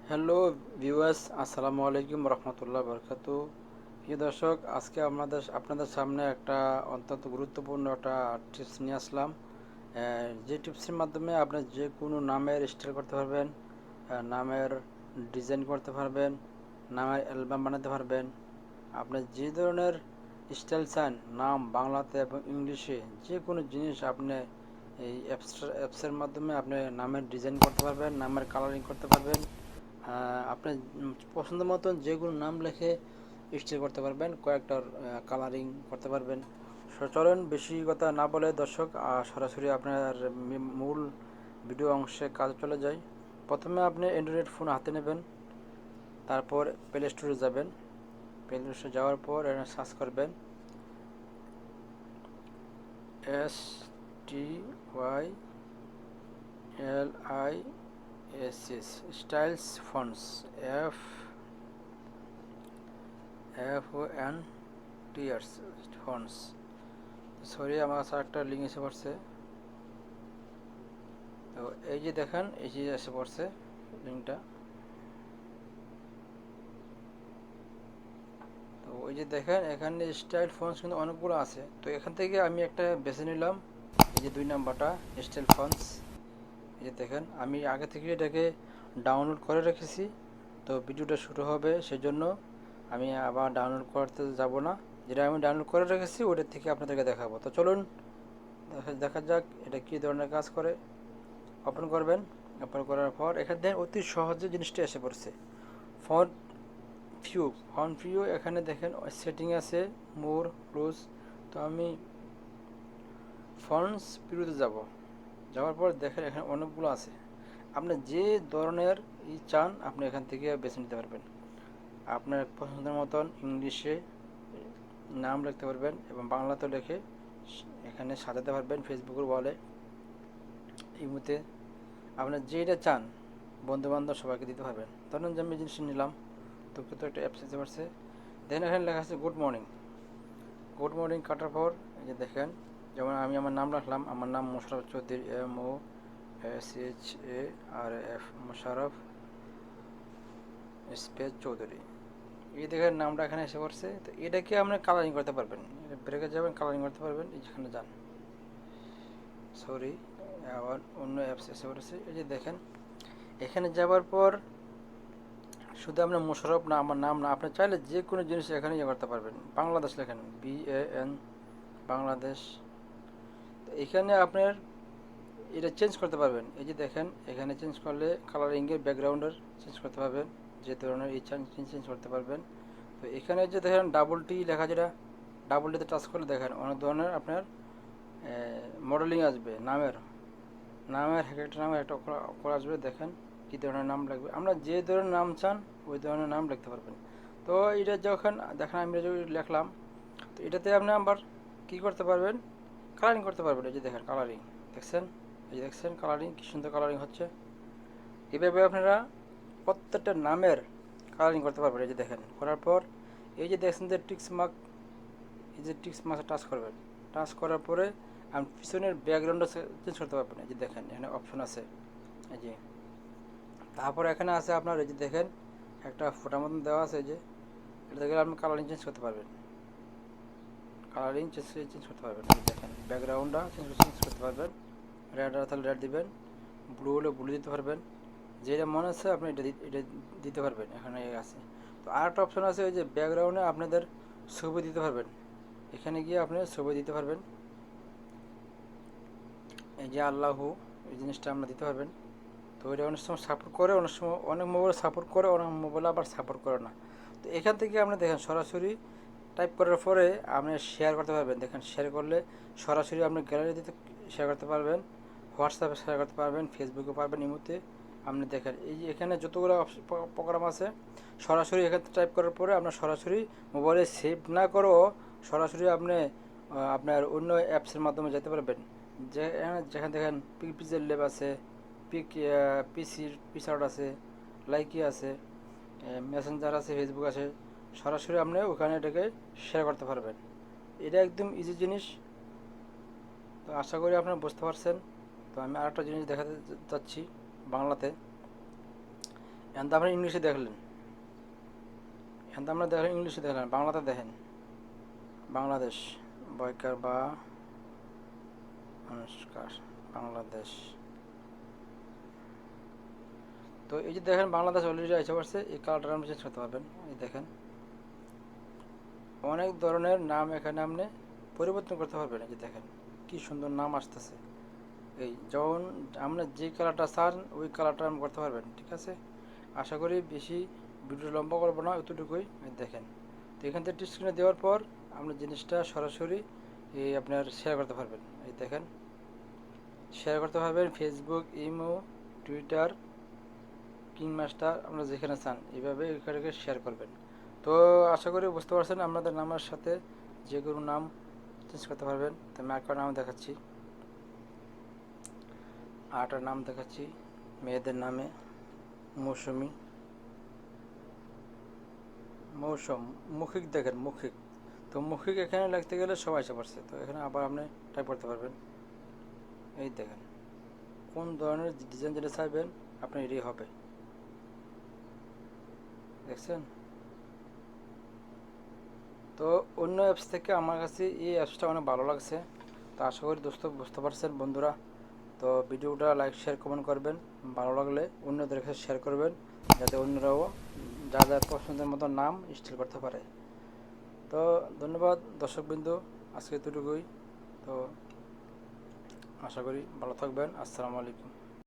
Hello viewers, আসসালামু আলাইকুম রহমতুল্লাহ বরকাতু। প্রিয় দর্শক, আজকে আপনাদের সামনে একটা অত্যন্ত গুরুত্বপূর্ণ একটা টিপস নিয়ে আসলাম। যে টিপসের মাধ্যমে আপনি যে কোনো নামের স্টাইল করতে পারবেন, নামের ডিজাইন করতে পারবেন, নামের অ্যালবাম বানাতে পারবেন। আপনি যে ধরনের স্টাইল চান, নাম বাংলাতে এবং ইংলিশে যে কোনো জিনিস আপনি এই অ্যাপসের মাধ্যমে আপনি নামের ডিজাইন করতে পারবেন, নামের কালারিং করতে পারবেন। আপনি পছন্দ মতন যে কোনো নাম লিখে স্টিল করতে পারবেন, কয়েকটার কালারিং করতে পারবেন। চলেন বেশি কথা না বলে দর্শক সরাসরি আপনার মূল ভিডিও অংশে কাজে চলে যাই। প্রথমে আপনি অ্যান্ড্রয়েড ফোন হাতে নেবেন, তারপর প্লে স্টোরে যাবেন। প্লে স্টোরে যাওয়ার পর সার্চ করবেন STYLISS styles fonts, FONTS fonts. Sorry, আমার কাছে একটা লিঙ্ক এসে পড়ছে। তো এই যে দেখেন, এই যে এসে পড়ছে লিঙ্কটা। তো ওই যে দেখেন, এখানে স্টাইল ফন্টস কিন্তু অনেকগুলো আছে। তো এখান থেকে আমি একটা বেছে নিলাম, এই যে 2 নাম্বারটা, স্টাইল ফন্টস। এই যে দেখেন, আমি আগে থেকে এটাকে ডাউনলোড করে রেখেছি। তো ভিডিওটা শুরু হবে, সেজন্য আমি আবার ডাউনলোড করতে যাব না। যেটা আমি ডাউনলোড করে রেখেছি ওটার থেকে আপনাদেরকে দেখাবো। তো চলুন দেখা যাক এটা কী ধরনের কাজ করে। ওপেন করবেন। ওপেন করার পর এখান থেকে অতি সহজে জিনিসটা এসে পড়ছে, ফন্ট ফন্ট ভিউ। এখানে দেখেন সেটিং আছে, মোর, ক্লোজ। তো আমি ফন্টস ভিউতে যাব। যাওয়ার পর দেখেন এখানে অনেকগুলো আছে। আপনি যে ধরনের চান আপনি এখান থেকে বেছে নিতে পারবেন। আপনার পছন্দের মতন ইংলিশে নাম লিখতে পারবেন এবং বাংলাতেও লিখে এখানে সাজাতে পারবেন। ফেসবুকের ওয়ালে, ইমুতে, আপনার যেটা চান বন্ধুবান্ধব সবাইকে দিতে পারবেন। ধরুন যে আমি জিনিসটা নিলাম, তো একটা অ্যাপস দিতে পারছে। দেন এখানে লেখা আছে গুড মর্নিং। গুড মর্নিং কাটার পর এই যে দেখেন, যেমন আমি আমার নাম রাখলাম, আমার নাম মোশারফ চৌধুরী, MOSHARF, মোশারফ স্পেস চৌধুরী। এই দেখেন নামটা এখানে এসে পড়ছে। তো এটাকে আপনি কালারিং করতে পারবেন, ব্রেকে যাবেন, কালারিং করতে পারবেন। যেখানে যান, সরি, আবার অন্য অ্যাপস এসে পড়েছে। এই যে দেখেন, এখানে যাবার পর শুধু আপনার মোশারফ না, আমার নাম না, আপনি চাইলে যে কোনো জিনিস এখানে ইয়ে করতে পারবেন। বাংলাদেশ লেখেন, BAN, বাংলাদেশ। তো এখানে আপনার এটা চেঞ্জ করতে পারবেন। এই যে দেখেন, এখানে চেঞ্জ করলে কালারিংয়ের ব্যাকগ্রাউন্ডের চেঞ্জ করতে পারবেন, যে ধরনের এই চেঞ্জ করতে পারবেন। তো এখানে যে দেখেন ডাবল টি লেখা, যেটা ডাবল টিতে টাচ করলে দেখেন অনেক ধরনের আপনার মডেলিং আসবে। নামের নামের এক একটা নামের একটা অক্ষর আসবে। দেখেন কী ধরনের নাম লাগবে, আমরা যে ধরনের নাম চান ওই ধরনের নাম লিখতে পারবেন। তো এটা যখন দেখেন আমি যদি লিখলাম, তো এটাতে আপনি আবার কী করতে পারবেন, কালারিং করতে পারবেন। এই যে দেখেন কালারিং, দেখছেন, এই যে দেখছেন কালারিং, কী সুন্দর কালারিং হচ্ছে। এভাবে আপনারা প্রত্যেকটা নামের কালারিং করতে পারবেন। এই যে দেখেন, করার পর এই যে দেখছেন যে টিক্স মার্ক, এই যে টিক্স মার্কে টাচ করবেন। টাচ করার পরে আপনি পিছনের ব্যাকগ্রাউন্ডটা চেঞ্জ করতে পারবেন। এই যে দেখেন এখানে অপশন আছে, এই যে। তারপর এখানে আছে আপনার, এই যে দেখেন একটা ফোটার মতন দেওয়া আছে, এই যে এটা দেখে আপনি কালারিং চেঞ্জ করতে পারবেন। কালারিং চেঞ্জ করতে পারবেন। এই দেখেন ব্যাকগ্রাউন্ডটা চেঞ্জ করতে পারবেন। রেড তাহলে রেড দিবেন, ব্লু হলে ব্লু দিতে পারবেন। যেটা মনে হচ্ছে আপনি এটা দিতে পারবেন। এখানে আছে। তো আর একটা অপশন আছে, ওই যে ব্যাকগ্রাউন্ডে আপনাদের ছবি দিতে পারবেন। এখানে গিয়ে আপনি ছবি দিতে পারবেন। এই যে আল্লাহু, এই জিনিসটা আমরা দিতে পারবেন। তো এটা অনেক সময় সাপোর্ট করে, অনেক সময় অনেক মোবাইল সাপোর্ট করে, অনেক মোবাইল আবার সাপোর্ট করে না। তো এখান থেকে আপনি দেখেন সরাসরি টাইপ করার পরে আপনি শেয়ার করতে পারবেন। দেখেন শেয়ার করলে সরাসরি আপনি গ্যালারি দিতে শেয়ার করতে পারবেন, হোয়াটসঅ্যাপে শেয়ার করতে পারবেন, ফেসবুকে পারবেন, ইমোতে। আপনি দেখেন এই যে এখানে যতগুলো প্রোগ্রাম আছে, সরাসরি এখানে টাইপ করার পরে আপনার সরাসরি মোবাইলে সেভ না করেও সরাসরি আপনি আপনার অন্য অ্যাপসের মাধ্যমে যেতে পারবেন। যে যেখানে দেখেন পিক্সেল ল্যাব আছে, পিসার্ট আছে, লাইকি আছে, মেসেঞ্জার আছে, ফেসবুক আছে। সরাসরি আপনি ওখানে এটাকে শেয়ার করতে পারবেন। এটা একদম ইজি জিনিস। তো আশা করি আপনারা বুঝতে পারছেন। তো আমি আরেকটা জিনিস দেখাতে যাচ্ছি বাংলাতে। এখন তো আপনি ইংলিশে দেখলেন, এখন তো আমরা দেখলেন ইংলিশে দেখলেন, বাংলাতে দেখেন বাংলাদেশ, বয়কার বা সংস্কার, বাংলাদেশ। তো এই যে দেখেন বাংলাদেশ অলরেডি এসে পড়ছে, এই কালারটা আপনি চেঞ্জ করতে পারবেন। এই দেখেন অনেক ধরনের নাম এখানে আপনি পরিবর্তন করতে পারবেন। এই যে দেখেন কি সুন্দর নাম আসতেছে। এই যখন আপনার যে কালারটা চান ওই কালারটা আপনি করতে পারবেন, ঠিক আছে। আশা করি বেশি ভিডিও লম্বা করবো না, এতটুকুই। এই দেখেন, তো এখান থেকে স্ক্রিনে দেওয়ার পর আপনি জিনিসটা সরাসরি এই আপনার শেয়ার করতে পারবেন। এই দেখেন শেয়ার করতে পারবেন ফেসবুক, ইমো, টুইটার, কিংমাস্টার, আপনারা যেখানে চান এইভাবে এখানে শেয়ার করবেন। তো আশা করি বুঝতে পারছেন, আপনাদের নামের সাথে যে কোনো নাম চেঞ্জ করতে পারবেন। তো আমি একটা নাম দেখাচ্ছি, আরেকটা নাম দেখাচ্ছি মেয়েদের নামে, মৌসুমি, মৌসুম, মুখিক দেখেন মুখিক। তো মুখিক এখানে লিখতে গেলে সবাই এসে পড়ছে, তো এখানে আবার আপনি টাইপ করতে পারবেন। এই দেখেন কোন ধরনের ডিজাইন যেটা চাইবেন আপনি এটাই হবে, দেখছেন। তো অন্য অ্যাপস থেকে আমার কাছে এই অ্যাপসটা অনেক ভালো লাগছে। তো আশা করি দোস্ত বুঝতে পারছেন বন্ধুরা। তো ভিডিওটা লাইক শেয়ার কমেন্ট করবেন, ভালো লাগলে অন্যদের কাছে শেয়ার করবেন, যাতে অন্যরাও যা যা পছন্দের মতো নাম ইনস্টল করতে পারে। তো ধন্যবাদ দর্শকবৃন্দ, আজকে এতটুকুই। তো আশা করি ভালো থাকবেন। আসসালামু আলাইকুম।